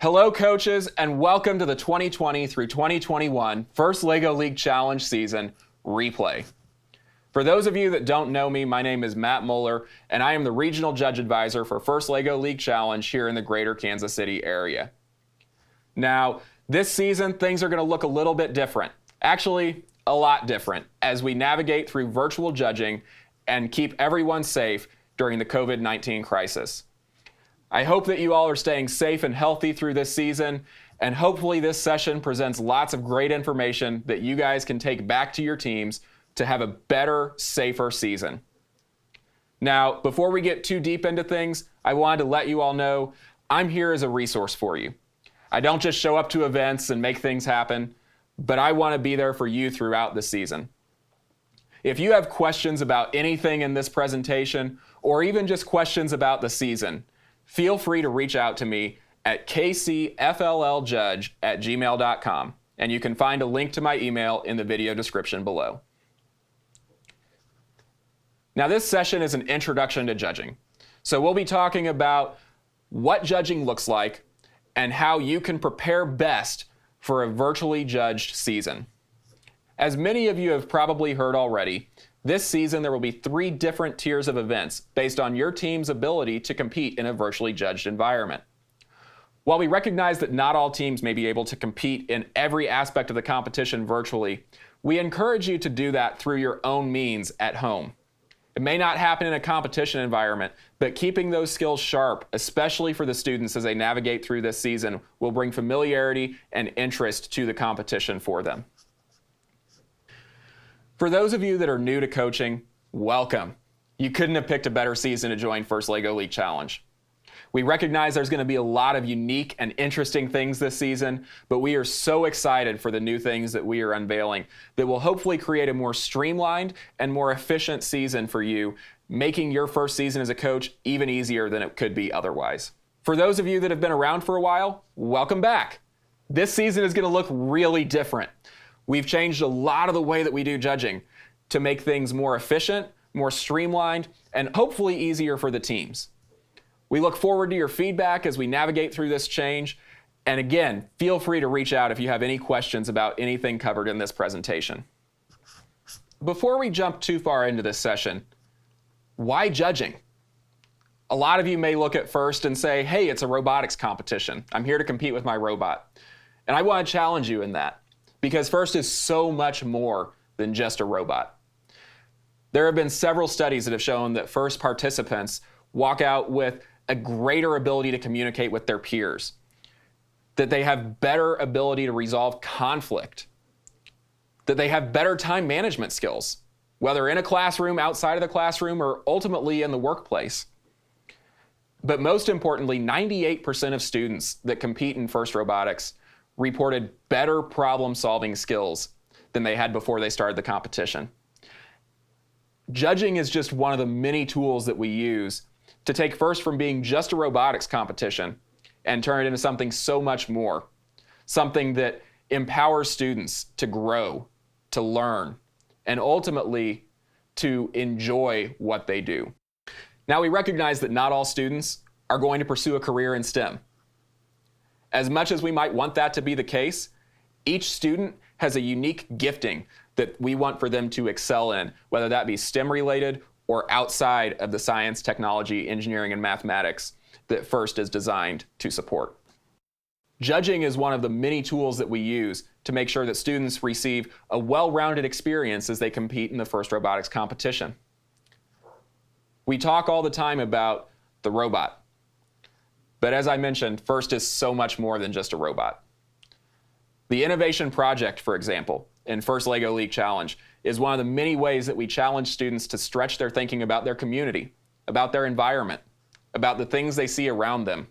Hello coaches, and welcome to the 2020 through 2021 First LEGO League Challenge season replay. For those of you that don't know me, my name is Matt Moeller, and I am the Regional Judge Advisor for First LEGO League Challenge here in the greater Kansas City area. Now, this season, things are going to look a little bit different. Actually, a lot different as we navigate through virtual judging and keep everyone safe during the COVID-19 crisis. I hope that you all are staying safe and healthy through this season, and hopefully this session presents lots of great information that you guys can take back to your teams to have a better, safer season. Now, before we get too deep into things, I wanted to let you all know I'm here as a resource for you. I don't just show up to events and make things happen, but I want to be there for you throughout the season. If you have questions about anything in this presentation, or even just questions about the season, feel free to reach out to me at kcflljudge@gmail.com, and you can find a link to my email in the video description below. Now, this session is an introduction to judging. So we'll be talking about what judging looks like and how you can prepare best for a virtually judged season. As many of you have probably heard already, this season there will be 3 different tiers of events based on your team's ability to compete in a virtually judged environment. While we recognize that not all teams may be able to compete in every aspect of the competition virtually, we encourage you to do that through your own means at home. It may not happen in a competition environment, but keeping those skills sharp, especially for the students as they navigate through this season, will bring familiarity and interest to the competition for them. For those of you that are new to coaching, welcome. You couldn't have picked a better season to join First LEGO League Challenge. We recognize there's going to be a lot of unique and interesting things this season, but we are so excited for the new things that we are unveiling that will hopefully create a more streamlined and more efficient season for you, making your first season as a coach even easier than it could be otherwise. For those of you that have been around for a while, welcome back. This season is going to look really different. We've changed a lot of the way that we do judging to make things more efficient, more streamlined, and hopefully easier for the teams. We look forward to your feedback as we navigate through this change. And again, feel free to reach out if you have any questions about anything covered in this presentation. Before we jump too far into this session, why judging? A lot of you may look at first and say, hey, it's a robotics competition. I'm here to compete with my robot. And I want to challenge you in that, because FIRST is so much more than just a robot. There have been several studies that have shown that FIRST participants walk out with a greater ability to communicate with their peers, that they have better ability to resolve conflict, that they have better time management skills, whether in a classroom, outside of the classroom, or ultimately in the workplace. But most importantly, 98% of students that compete in FIRST Robotics reported better problem-solving skills than they had before they started the competition. Judging is just one of the many tools that we use to take FIRST from being just a robotics competition and turn it into something so much more, something that empowers students to grow, to learn, and ultimately to enjoy what they do. Now, we recognize that not all students are going to pursue a career in STEM. As much as we might want that to be the case, each student has a unique gifting that we want for them to excel in, whether that be STEM related or outside of the science, technology, engineering, and mathematics that FIRST is designed to support. Judging is one of the many tools that we use to make sure that students receive a well-rounded experience as they compete in the FIRST Robotics competition. We talk all the time about the robot, but as I mentioned, FIRST is so much more than just a robot. The Innovation Project, for example, in First LEGO League Challenge, is one of the many ways that we challenge students to stretch their thinking about their community, about their environment, about the things they see around them,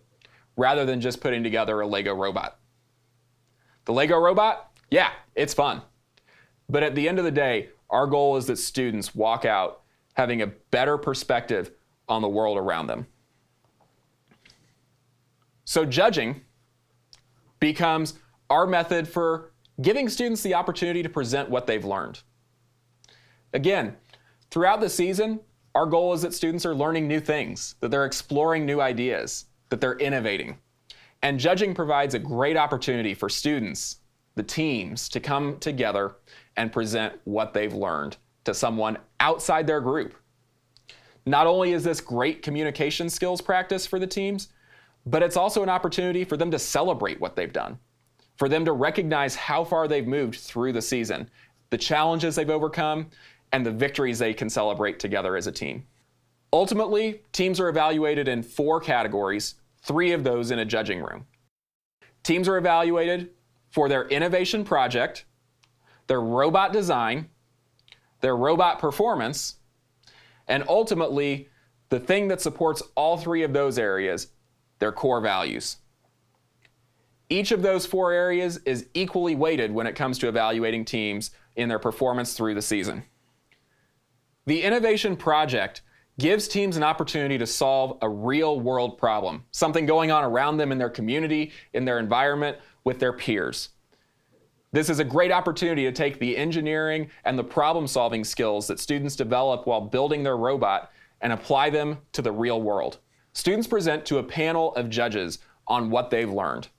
rather than just putting together a Lego robot. The Lego robot? Yeah, it's fun. But at the end of the day, our goal is that students walk out having a better perspective on the world around them. So judging becomes our method for giving students the opportunity to present what they've learned. Again, throughout the season, our goal is that students are learning new things, that they're exploring new ideas, that they're innovating. And judging provides a great opportunity for students, the teams, to come together and present what they've learned to someone outside their group. Not only is this great communication skills practice for the teams, but it's also an opportunity for them to celebrate what they've done, for them to recognize how far they've moved through the season, the challenges they've overcome, and the victories they can celebrate together as a team. Ultimately, teams are evaluated in 4 categories, 3 of those in a judging room. Teams are evaluated for their innovation project, their robot design, their robot performance, and ultimately, the thing that supports all 3 of those areas, their core values. Each of those 4 areas is equally weighted when it comes to evaluating teams in their performance through the season. The innovation project gives teams an opportunity to solve a real-world problem, something going on around them in their community, in their environment, with their peers. This is a great opportunity to take the engineering and the problem-solving skills that students develop while building their robot and apply them to the real world. Students present to a panel of judges on what they've learned,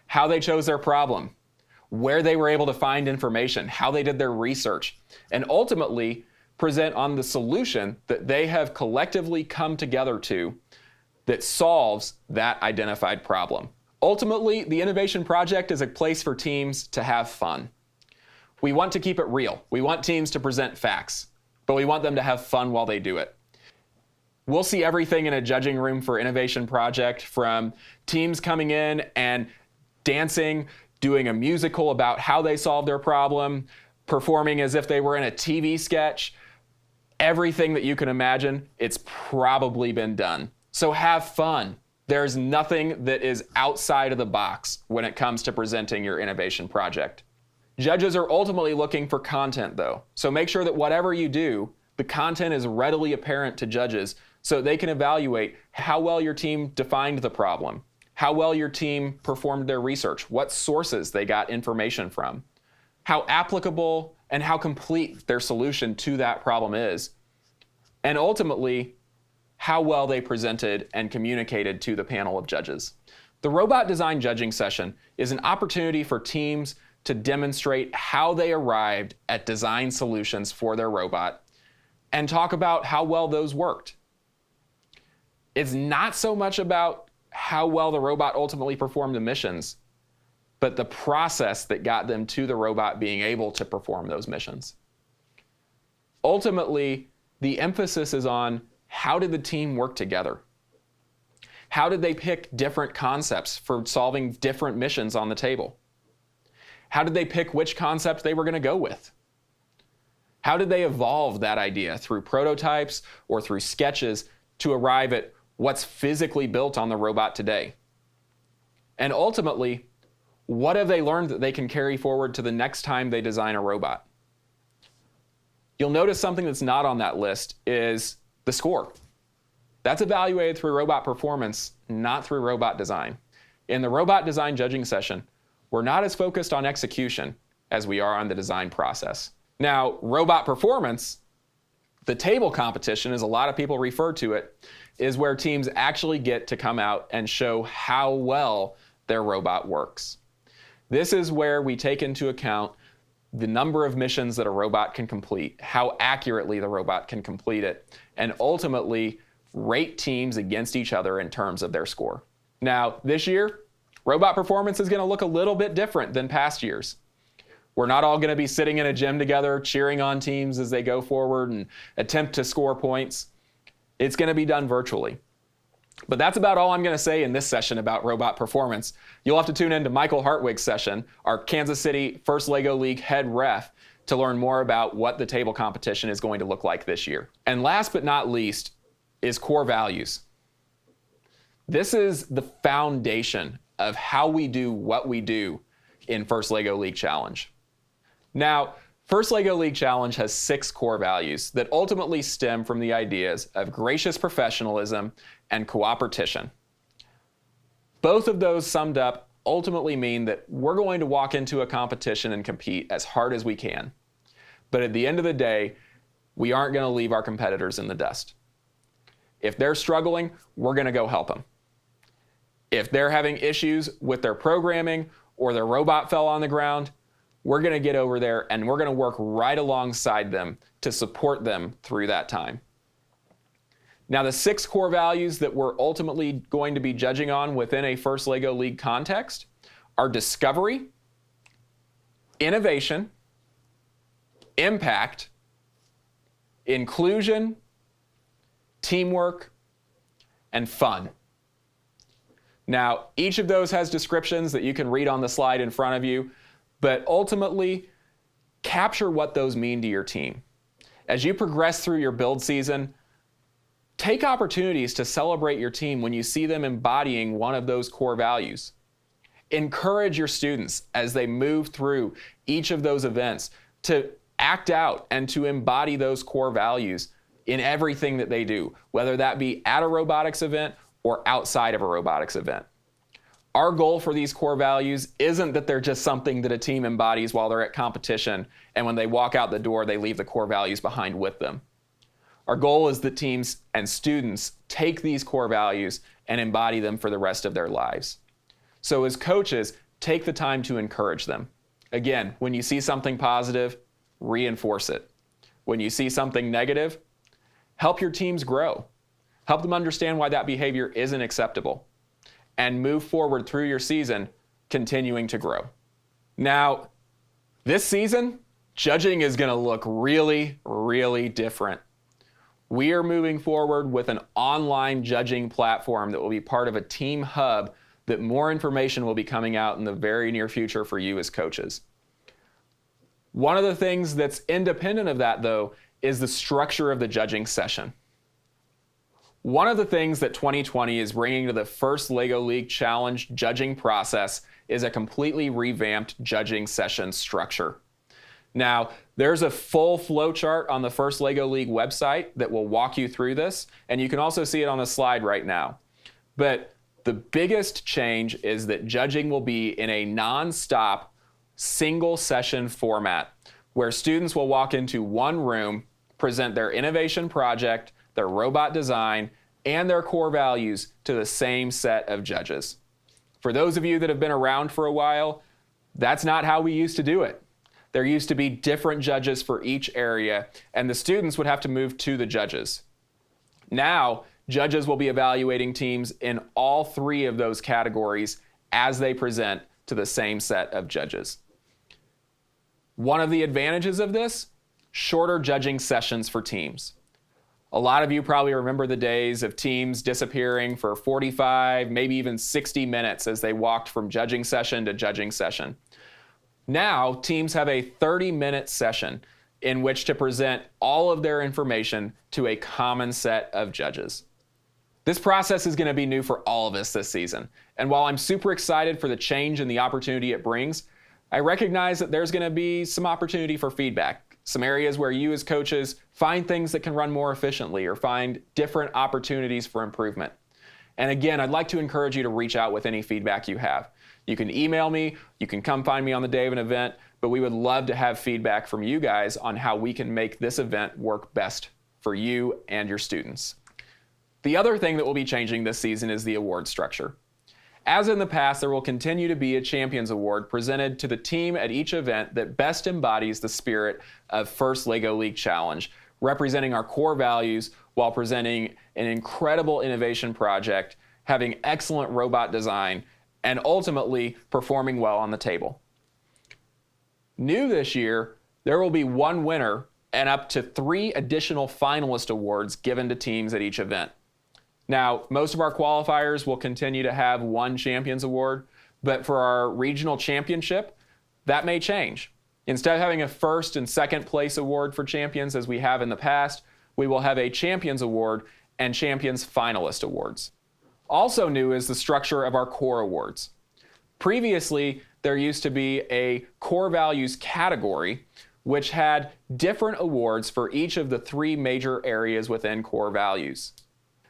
how they chose their problem, where they were able to find information, how they did their research, and ultimately present on the solution that they have collectively come together to that solves that identified problem. Ultimately, the innovation project is a place for teams to have fun. We want to keep it real. We want teams to present facts, but we want them to have fun while they do it. We'll see everything in a judging room for innovation project, from teams coming in and dancing, doing a musical about how they solved their problem, performing as if they were in a TV sketch. Everything that you can imagine, it's probably been done. So have fun. There's nothing that is outside of the box when it comes to presenting your innovation project. Judges are ultimately looking for content though, so make sure that whatever you do, the content is readily apparent to judges so they can evaluate how well your team defined the problem, how well your team performed their research, what sources they got information from, how applicable and how complete their solution to that problem is, and ultimately, how well they presented and communicated to the panel of judges. The robot design judging session is an opportunity for teams to demonstrate how they arrived at design solutions for their robot and talk about how well those worked. It's not so much about how well the robot ultimately performed the missions, but the process that got them to the robot being able to perform those missions. Ultimately, the emphasis is on how did the team work together? How did they pick different concepts for solving different missions on the table? How did they pick which concept they were going to go with? How did they evolve that idea through prototypes or through sketches to arrive at what's physically built on the robot today? And ultimately, what have they learned that they can carry forward to the next time they design a robot? You'll notice something that's not on that list is the score. That's evaluated through robot performance, not through robot design. In the robot design judging session, we're not as focused on execution as we are on the design process. Now, robot performance, the table competition, as a lot of people refer to it, is where teams actually get to come out and show how well their robot works. This is where we take into account the number of missions that a robot can complete, how accurately the robot can complete it, and ultimately rate teams against each other in terms of their score. Now, this year, robot performance is going to look a little bit different than past years. We're not all going to be sitting in a gym together, cheering on teams as they go forward and attempt to score points. It's going to be done virtually. But that's about all I'm going to say in this session about robot performance. You'll have to tune in to Michael Hartwig's session, our Kansas City First LEGO League head ref, to learn more about what the table competition is going to look like this year. And last but not least is core values. This is the foundation of how we do what we do in First LEGO League Challenge. Now, First LEGO League Challenge has 6 core values that ultimately stem from the ideas of gracious professionalism and cooperation. Both of those summed up ultimately mean that we're going to walk into a competition and compete as hard as we can. But at the end of the day, we aren't going to leave our competitors in the dust. If they're struggling, we're going to go help them. If they're having issues with their programming or their robot fell on the ground, we're going to get over there and we're going to work right alongside them to support them through that time. Now, the 6 core values that we're ultimately going to be judging on within a First LEGO League context are discovery, innovation, impact, inclusion, teamwork, and fun. Now, each of those has descriptions that you can read on the slide in front of you, but ultimately, capture what those mean to your team. As you progress through your build season, take opportunities to celebrate your team when you see them embodying one of those core values. Encourage your students as they move through each of those events to act out and to embody those core values in everything that they do, whether that be at a robotics event or outside of a robotics event. Our goal for these core values isn't that they're just something that a team embodies while they're at competition, and when they walk out the door, they leave the core values behind with them. Our goal is that teams and students take these core values and embody them for the rest of their lives. So as coaches, take the time to encourage them. Again, when you see something positive, reinforce it. When you see something negative, help your teams grow. Help them understand why that behavior isn't acceptable, and move forward through your season, continuing to grow. Now, this season, judging is going to look really, really different. We are moving forward with an online judging platform that will be part of a team hub that more information will be coming out in the very near future for you as coaches. One of the things that's independent of that, though, is the structure of the judging session. One of the things that 2020 is bringing to the First LEGO League Challenge judging process is a completely revamped judging session structure. Now, there's a full flowchart on the First LEGO League website that will walk you through this, and you can also see it on the slide right now. But the biggest change is that judging will be in a non-stop, single session format, where students will walk into one room, present their innovation project, their robot design, and their core values to the same set of judges. For those of you that have been around for a while, that's not how we used to do it. There used to be different judges for each area, and the students would have to move to the judges. Now, judges will be evaluating teams in all 3 of those categories as they present to the same set of judges. One of the advantages of this, shorter judging sessions for teams. A lot of you probably remember the days of teams disappearing for 45, maybe even 60 minutes as they walked from judging session to judging session. Now, teams have a 30-minute session in which to present all of their information to a common set of judges. This process is going to be new for all of us this season, and while I'm super excited for the change and the opportunity it brings, I recognize that there's going to be some opportunity for feedback. Some areas where you as coaches find things that can run more efficiently or find different opportunities for improvement. And again, I'd like to encourage you to reach out with any feedback you have. You can email me, you can come find me on the day of an event, but we would love to have feedback from you guys on how we can make this event work best for you and your students. The other thing that will be changing this season is the award structure. As in the past, there will continue to be a Champions Award presented to the team at each event that best embodies the spirit of First LEGO League Challenge, representing our core values while presenting an incredible innovation project, having excellent robot design, and ultimately performing well on the table. New this year, there will be one winner and up to 3 additional finalist awards given to teams at each event. Now, most of our qualifiers will continue to have one Champions Award, but for our regional championship, that may change. Instead of having a first and second place award for champions as we have in the past, we will have a Champions Award and Champions Finalist Awards. Also new is the structure of our core awards. Previously, there used to be a core values category, which had different awards for each of the 3 major areas within core values.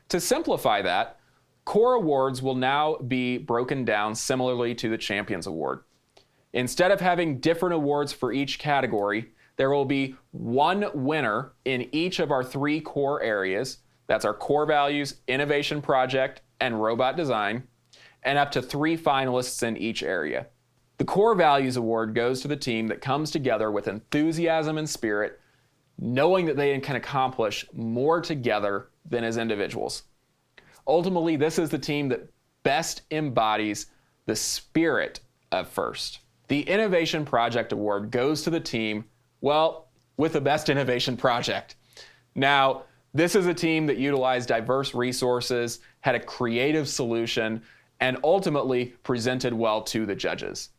To simplify that, core awards will now be broken down similarly to the Champions Award. Instead of having different awards for each category, there will be one winner in each of our 3 core areas. That's our core values, innovation project, and robot design. and up to 3 finalists in each area. The Core Values Award goes to the team that comes together with enthusiasm and spirit, knowing that they can accomplish more together than as individuals. Ultimately, this is the team that best embodies the spirit of FIRST. The Innovation Project Award goes to the team, well, with the best innovation project. Now, this is a team that utilized diverse resources, had a creative solution, and ultimately presented well to the judges.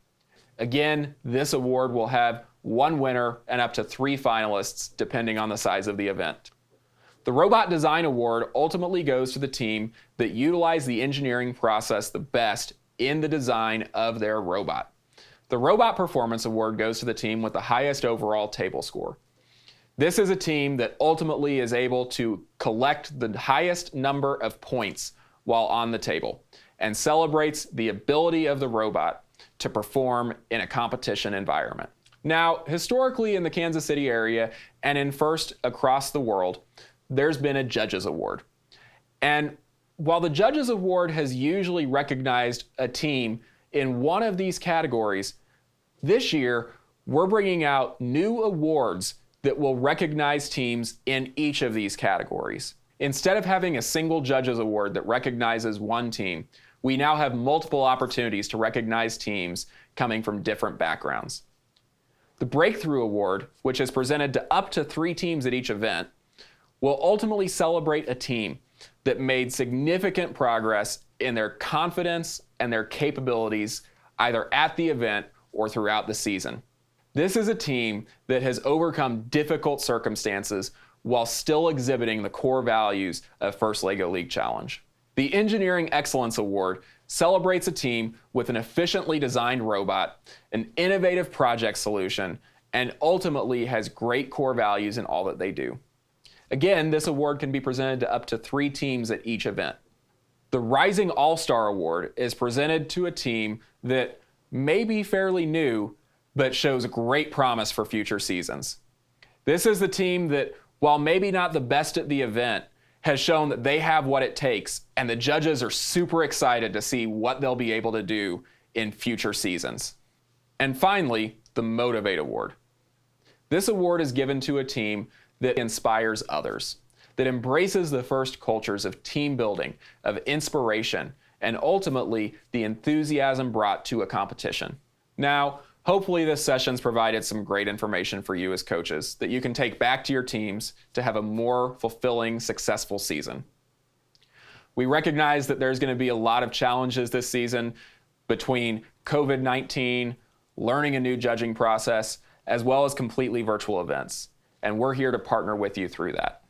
Again, this award will have 1 winner and up to 3 finalists, depending on the size of the event. The Robot Design Award ultimately goes to the team that utilized the engineering process the best in the design of their robot. The Robot Performance Award goes to the team with the highest overall table score. This is a team that ultimately is able to collect the highest number of points while on the table and celebrates the ability of the robot to perform in a competition environment. Now, historically in the Kansas City area and in FIRST across the world, there's been a Judges Award. And while the Judges Award has usually recognized a team in one of these categories, this year we're bringing out new awards that will recognize teams in each of these categories. Instead of having a single Judges Award that recognizes one team, we now have multiple opportunities to recognize teams coming from different backgrounds. The Breakthrough Award, which is presented to up to 3 teams at each event, will ultimately celebrate a team that made significant progress in their confidence and their capabilities either at the event or throughout the season. This is a team that has overcome difficult circumstances while still exhibiting the core values of FIRST LEGO League Challenge. The Engineering Excellence Award celebrates a team with an efficiently designed robot, an innovative project solution, and ultimately has great core values in all that they do. Again, this award can be presented to up to 3 teams at each event. The Rising All-Star Award is presented to a team that may be fairly new, but shows great promise for future seasons. This is the team that, while maybe not the best at the event, has shown that they have what it takes, and the judges are super excited to see what they'll be able to do in future seasons. And finally, the Motivate Award. This award is given to a team that inspires others, that embraces the FIRST cultures of team building, of inspiration, and ultimately the enthusiasm brought to a competition. Now, hopefully this session's provided some great information for you as coaches that you can take back to your teams to have a more fulfilling, successful season. We recognize that there's going to be a lot of challenges this season between COVID-19, learning a new judging process, as well as completely virtual events. And we're here to partner with you through that.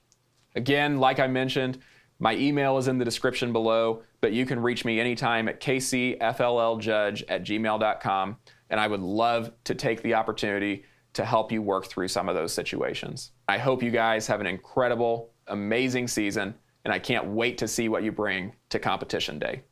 Again, like I mentioned, my email is in the description below, but you can reach me anytime at kcflljudge@gmail.com, and I would love to take the opportunity to help you work through some of those situations. I hope you guys have an incredible, amazing season, and I can't wait to see what you bring to Competition Day.